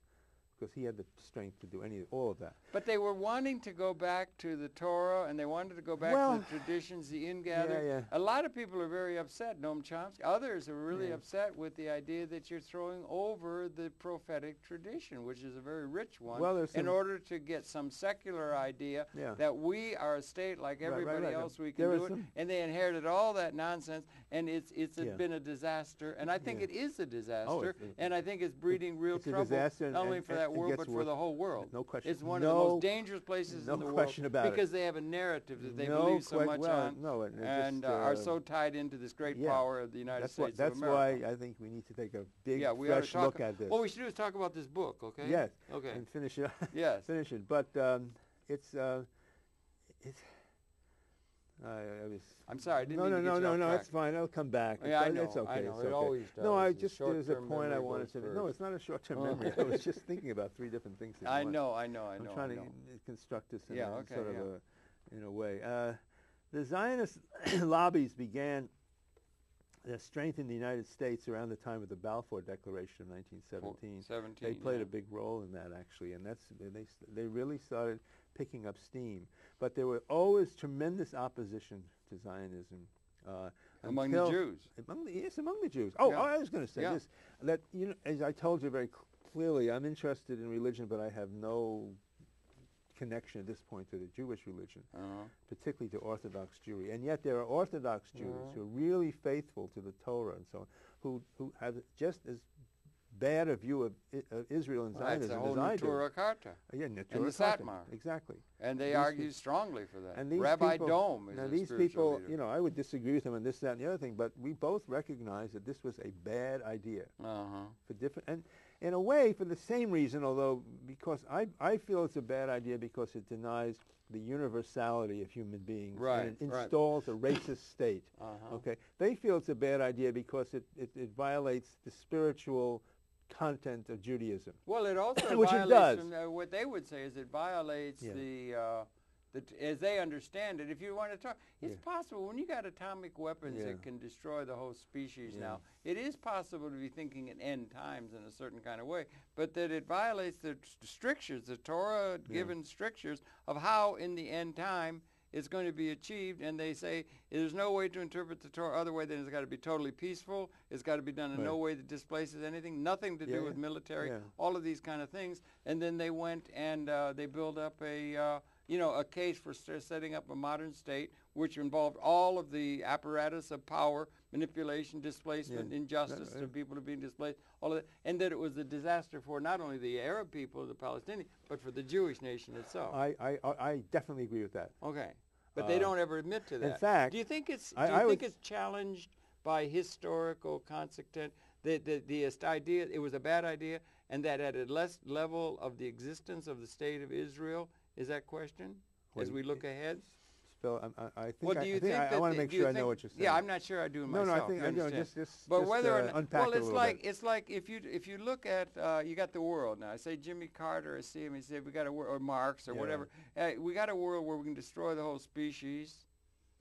Because he had the strength to do all of that. But they were wanting to go back to the Torah, and they wanted to go back to the traditions, the ingathering. A lot of people are very upset, Noam Chomsky. Others are really upset with the idea that you're throwing over the prophetic tradition, which is a very rich one, in order to get some secular idea that we are a state like everybody else, we can do it. And they inherited all that nonsense, and it's been a disaster. And I think it is a disaster, and I think it's breeding real trouble, not only for that world, but for the whole world. No question. It's one of the most dangerous places in the world because they have a narrative that they believe so much on and are so tied into this great power of the United States of America. That's why I think we need to take a big, fresh look at this. What we should do is talk about this book, okay? Yes. Okay. And finish it. Yes. Finish it. But it's I'm sorry, I didn't mean to get you off No, track. it's fine. I'll come back. Yeah, I know. It's okay. I know. It's okay. It always does. No, there's a Short-term point I memory wanted to... goes No, it's not a short-term memory. I was just thinking about three different things. I know. I'm trying to construct this in in a way. The Zionist lobbies began their strength in the United States around the time of the Balfour Declaration of 1917. They played a big role in that, actually, and they really started picking up steam. But there were always tremendous opposition to Zionism. Among the Jews. Among the Jews. Oh, I was going to say this. That, as I told you very clearly, I'm interested in religion, but I have no connection at this point to the Jewish religion, particularly to Orthodox Jewry. And yet there are Orthodox Jews who are really faithful to the Torah and so on, who have just as bad a view of Israel and Zionism as I do. And the Satmar. Exactly. And they argue strongly for that. And these Rabbi people, Dome is now a these spiritual people, leader. I would disagree with them on this, that, and the other thing, but we both recognize that this was a bad idea for different, and in a way for the same reason, although because I feel it's a bad idea because it denies the universality of human beings and it installs a racist state. Okay, they feel it's a bad idea because it violates the spiritual content of Judaism. Well, it also which violates, it does. What they would say is it violates as they understand it. If you want to talk, it's possible when you got atomic weapons that can destroy the whole species now, it is possible to be thinking in end times in a certain kind of way, but that it violates the strictures, the Torah-given strictures of how in the end time it's going to be achieved, and they say there's no way to interpret the Torah other way than it's got to be totally peaceful, it's got to be done in no way that displaces anything, nothing to do with military, all of these kind of things, and then they went and they built up a case for setting up a modern state which involved all of the apparatus of power, manipulation, displacement, injustice to people who are being displaced, all of that, and that it was a disaster for not only the Arab people, the Palestinians, but for the Jewish nation itself. I definitely agree with that. Okay, but they don't ever admit to that. In fact, do you think it's it's challenged by historical consequence? The idea it was a bad idea, and that at a less level of the existence of the state of Israel is that question as we look ahead? Phil, I want to make sure I know what you're saying. Yeah, I'm not sure I do myself. No, I think I do. But whether or not, unpack well, it a little bit. It's like if you look at you got the world now. I say Jimmy Carter, I see him. He said we got a world, or Marx or whatever. We got a world where we can destroy the whole species.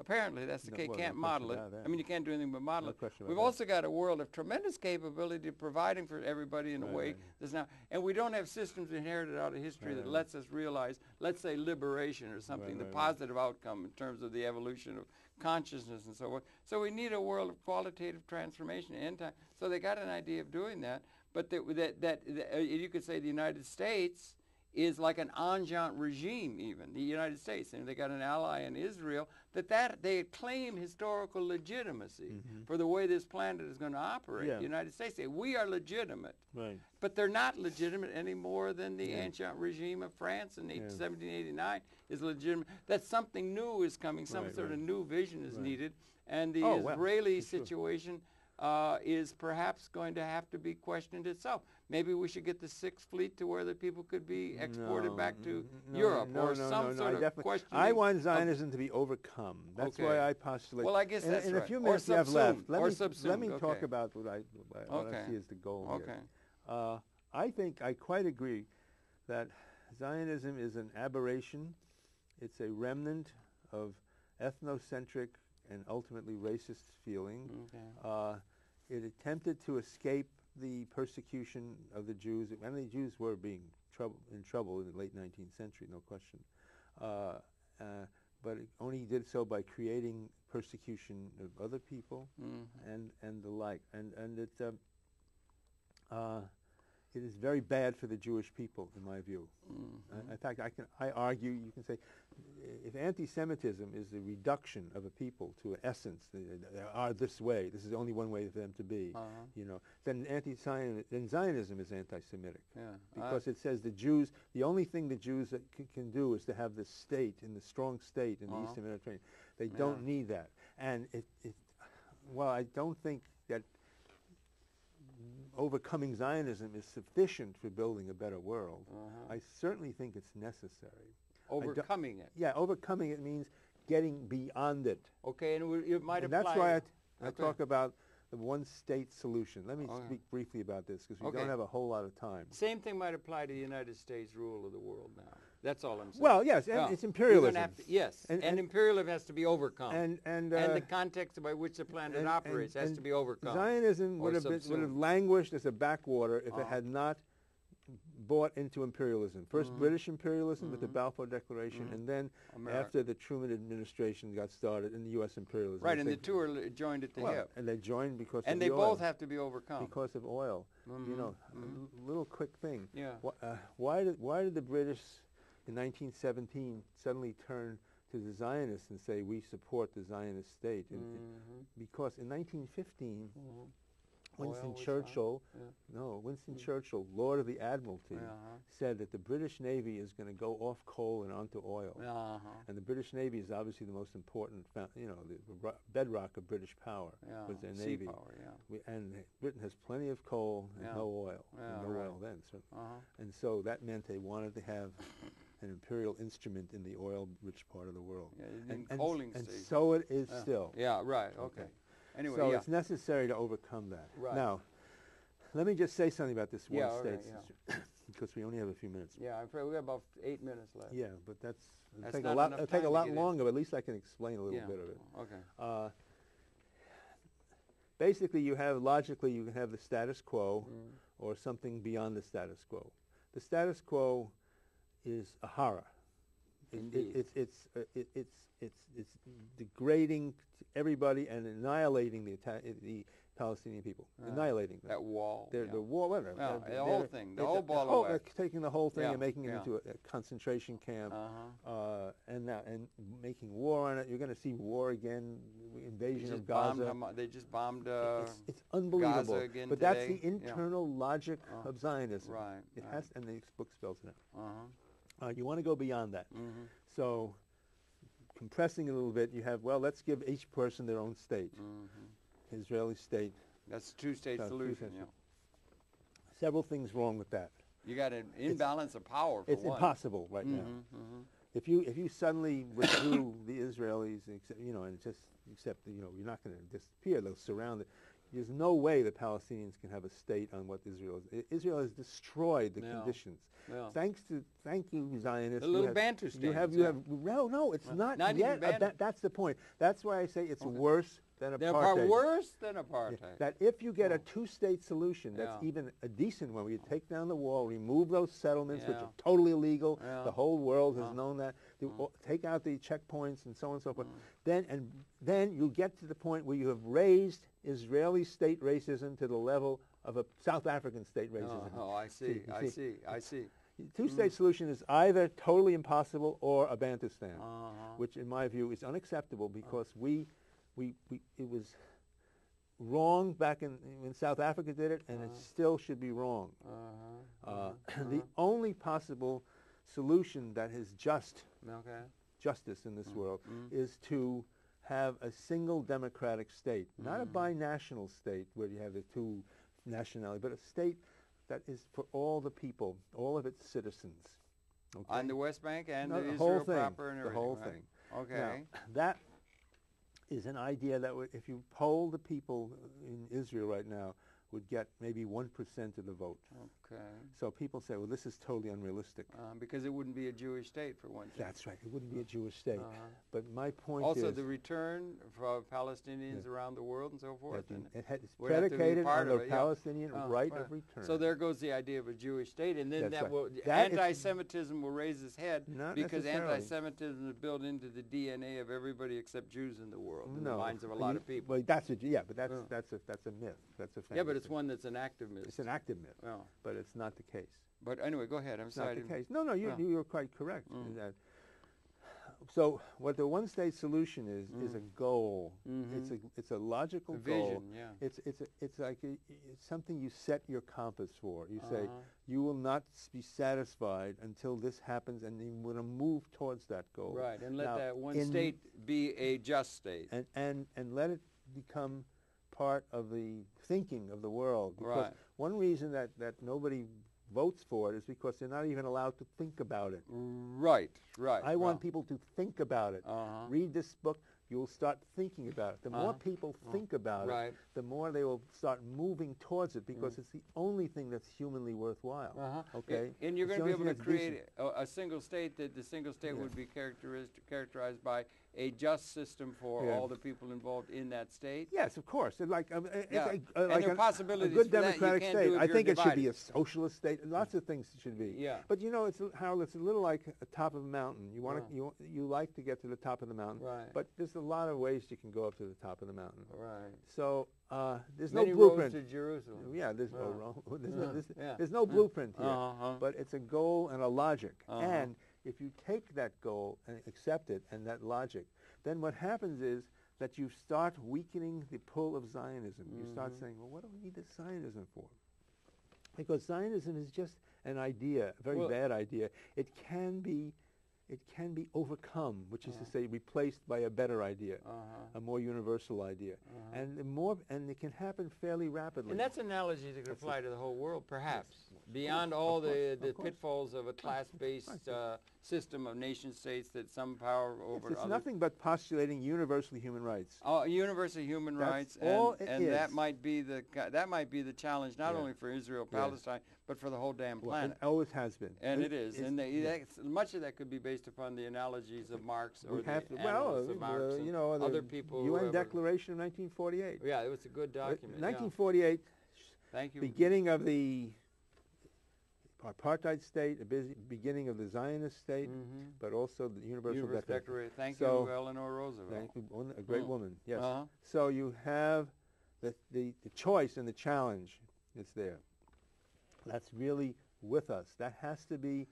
Apparently, that's the case. Can't model it. I mean, you can't do anything but model it. We've also got a world of tremendous capability of providing for everybody in a way that's now, and we don't have systems inherited out of history that lets us realize, let's say, liberation or something, the positive outcome in terms of the evolution of consciousness and so on. So we need a world of qualitative transformation in end time. So they got an idea of doing that, but that you could say the United States is like an Enjant regime, even the United States, and they got an ally in Israel. That they claim historical legitimacy for the way this planet is going to operate. The United States say we are legitimate, but they're not legitimate any more than the Enjant regime of France in 1789 is legitimate. That something new is coming, some sort of new vision is needed, and the Israeli situation is perhaps going to have to be questioned itself. Maybe we should get the Sixth Fleet to where the people could be exported back to Europe or some sort of questioning. I want Zionism to be overcome. That's why I postulate. Well, I guess that's in right. a few minutes you have left, let me okay. talk about what I see as the goal here. I think I quite agree that Zionism is an aberration. It's a remnant of ethnocentric and ultimately racist feeling. It attempted to escape the persecution of the Jews, and the Jews were being in trouble in the late 19th century, no question. But it only did so by creating persecution of other people and the like. And it is very bad for the Jewish people, in my view. In fact, I argue, you can say, if anti-Semitism is the reduction of a people to an essence, they are this way, this is only one way for them to be, then Zionism is anti-Semitic. Because it says the Jews, the only thing the Jews can do is to have this state, in the strong state in the Eastern Mediterranean. They don't need that. And well, I don't think that overcoming Zionism is sufficient for building a better world. I certainly think it's necessary. Overcoming it? Yeah, overcoming it means getting beyond it. Okay, and it might apply. That's why I talk about the one-state solution. Let me speak briefly about this, because we don't have a whole lot of time. Same thing might apply to the United States rule of the world now. That's all I'm saying. Well, yes, and it's imperialism. And imperialism has to be overcome. And the context by which the planet operates has to be overcome. Zionism would have languished as a backwater if it had not bought into imperialism. First British imperialism with the Balfour Declaration, and then after the Truman administration got started, in the U.S. imperialism. Right, and the two are joined at the hip. And they joined because of the oil. And they both have to be overcome. Because of oil. You know, a little quick thing. Yeah. Why did the British in 1917 suddenly turn to the Zionists and say, we support the Zionist state? Because in 1915, Winston Churchill, Winston Churchill, Lord of the Admiralty, said that the British Navy is going to go off coal and onto oil. And the British Navy is obviously the most important, the bedrock of British power was their Navy. Sea power, and Britain has plenty of coal and no oil, and no oil then. So, and so that meant they wanted to have an imperial instrument in the oil-rich part of the world. And so it is still. Yeah, right, okay. Anyway, so it's necessary to overcome that. Right. Now, let me just say something about this one-state system, because we only have a few minutes. Yeah, I'm afraid we got about 8 minutes left. Yeah, but it'll take a lot longer, but at least I can explain a little bit of it. Okay. Basically, logically, you can have the status quo or something beyond the status quo. The status quo is a horror. It's degrading everybody and annihilating the Palestinian people, annihilating them. That wall. The wall, whatever. The whole thing, the whole ball of wax. Taking the whole thing and making it into a concentration camp, and making war on it. You're going to see war again, invasion of Gaza. They just bombed it's unbelievable. Gaza again but today. That's the internal logic of Zionism. Right. It has, and the book spells it out. You want to go beyond that. So, compressing it a little bit, you have, well, let's give each person their own state. Israeli state. That's a two-state solution, Several things wrong with that. You got an imbalance of power for It's one. impossible right now. If you suddenly withdrew the Israelis, and just accept that, you're not going to disappear, they'll surround it. There's no way the Palestinians can have a state on what Israel is. Israel has destroyed the conditions. Thank you, Zionists. The little Bantu states. No, it's not yet. That's the point. That's why I say it's worse than apartheid. Worse than apartheid. That if you get a two-state solution, that's even a decent one, where you take down the wall, remove those settlements, which are totally illegal. The whole world has known that. Take out the checkpoints and so on and so forth. Then you get to the point where you have raised Israeli state racism to the level of a South African state racism. I see. Two-state solution is either totally impossible or a Bantustan, which in my view is unacceptable because it was wrong back when South Africa did it, and it still should be wrong. The only possible solution that is justice in this world is to have a single democratic state, not a binational state where you have the two nationalities, but a state that is for all the people, all of its citizens. On the West Bank and the Israel whole thing, proper and everything. The whole thing. Okay. Now, that is an idea that if you poll the people in Israel right now, would get maybe 1% of the vote. Okay. So people say, well, this is totally unrealistic. Because it wouldn't be a Jewish state, for one thing. That's right. It wouldn't be a Jewish state. But my point is... Also, is... the return for Palestinians around the world and so forth. It's predicated on the Palestinian right of return. So there goes the idea of a Jewish state, and then anti-Semitism will raise its head because anti-Semitism is built into the DNA of everybody except Jews in the world, in the minds of a lot of people. Well, that's a myth. That's a fantasy. Yeah, but it's one that's an active myth. It's an active myth, but it's not the case. But anyway, go ahead. I'm sorry. Not the case. No, you're quite correct. In that. So what the one-state solution is a goal. It's a logical goal. It's like it's something you set your compass for. You say you will not be satisfied until this happens, and you want to move towards that goal. Right, and let that one state be a just state. And let it become part of the thinking of the world. Because one reason that nobody votes for it is because they're not even allowed to think about it. Right. I want people to think about it. Read this book, you'll start thinking about it. The more people think about it, the more they will start moving towards it because it's the only thing that's humanly worthwhile. Okay? And you're going to be able to create a single state that the single state would be characterized by a just system for all the people involved in that state? Yes, of course. Like and there are possibilities a good for democratic that. state. I think it should be a socialist state. Lots of things it should be. Yeah. But Harold, it's a little like a top of a mountain. You like to get to the top of the mountain. Right. But there's a lot of ways you can go up to the top of the mountain. Right. So there's Many no blueprint. roads to Jerusalem. Yeah, there's there's no blueprint here. But it's a goal and a logic. And if you take that goal and accept it and that logic, then what happens is that you start weakening the pull of Zionism. You start saying, well, what do we need this Zionism for? Because Zionism is just an idea, a very bad idea. It can be overcome, which is to say replaced by a better idea, a more universal idea. And it can happen fairly rapidly. And that's an analogy that could apply to the whole world, perhaps, beyond all the pitfalls of a class-based system of nation-states that some power over It's others. nothing but postulating universal human rights. Universal human rights, and that might be the challenge not only for Israel, Palestine, but for the whole damn planet. It always has been. And it is. And much of that could be based upon the analogies of Marx or the analysis of Marx and other people. UN Declaration of 1948. Yeah, it was a good document. 1948. Thank you. Beginning of the apartheid state, the beginning of the Zionist state, but also the Universal Declaration. Thank you, Eleanor Roosevelt. Thank you, a great woman, yes. So you have the choice and the challenge that's there. That's really with us. That has to be,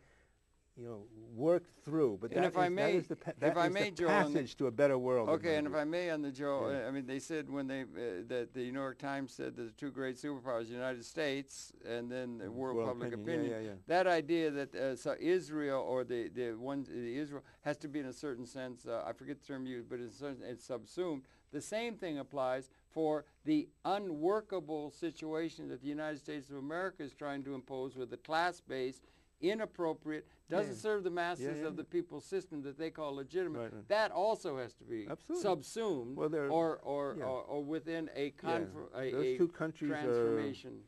worked through. But that is the passage to a better world. Okay, and if I may, on the Joe, I mean, they said when that the New York Times said that the two great superpowers, the United States and then the world public opinion. That idea that so Israel or the Israel has to be in a certain sense, I forget the term used, but it's subsumed. The same thing applies for the unworkable situation that the United States of America is trying to impose with the class-based, inappropriate, doesn't serve the masses of the people's system that they call legitimate. Right. That also has to be subsumed or within a those two countries transformation.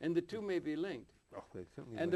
And the two may be linked. Oh, they certainly and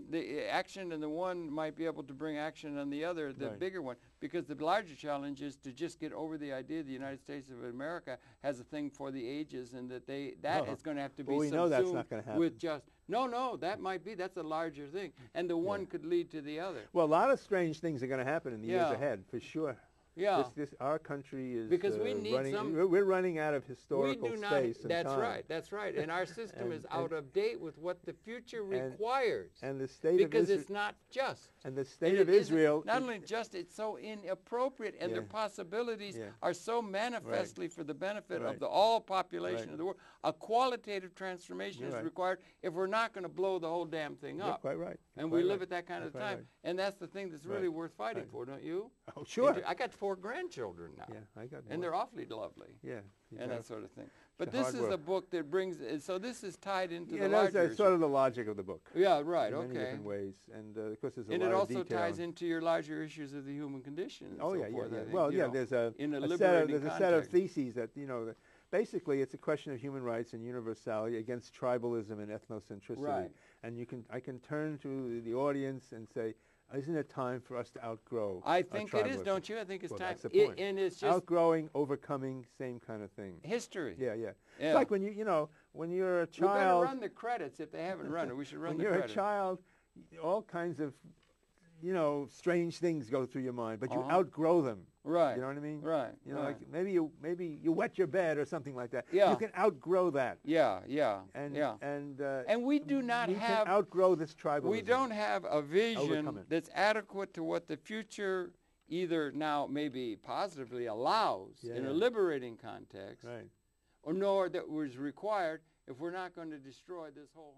the action and the one might be able to bring action on the other, the bigger one, because the larger challenge is to just get over the idea the United States of America has a thing for the ages, and that is going to have to be we know that's not going to happen. With just that might be, that's a larger thing, and the one could lead to the other. Well, a lot of strange things are going to happen in the years ahead, for sure. Yeah, our country is because we need we're running out of historical space and time. That's right, and our system is out of date with what the future requires. And the state because it's not just. And the state of Israel, not only just, it's so inappropriate, and their possibilities are so manifestly for the benefit of the all population of the world. A qualitative transformation is required if we're not going to blow the whole damn thing up. Quite right. And we live at that kind of time, and that's the thing that's really worth fighting for, don't you? Oh, sure. I got 4 grandchildren now. Yeah, I got and they're awfully lovely. Yeah. And that sort of thing. But this is a book that brings, so this is tied into the larger larger that's sort of the logic of the book. Yeah, right, in many different ways. And of course there's a lot of detail. And it also detail ties into your larger issues of the human condition. And so forth, Well, there's a set of theses that, that basically it's a question of human rights and universality against tribalism and ethnocentricity. Right. And I can turn to the audience and say, isn't it time for us to outgrow I think it is, don't you? I think it's time. That's the point. And it's just outgrowing, overcoming, same kind of thing. History. Yeah. It's like when when you're a child. We better run the credits if they haven't run it. We should run the credits. When you're a child, all kinds of strange things go through your mind, but you outgrow them. Right. You know what I mean? Right. Like maybe you wet your bed or something like that. Yeah. You can outgrow that. Yeah. And we do not can outgrow this tribalism. We don't have a vision that's adequate to what the future either now maybe positively allows in a liberating context, or nor that was required if we're not going to destroy this whole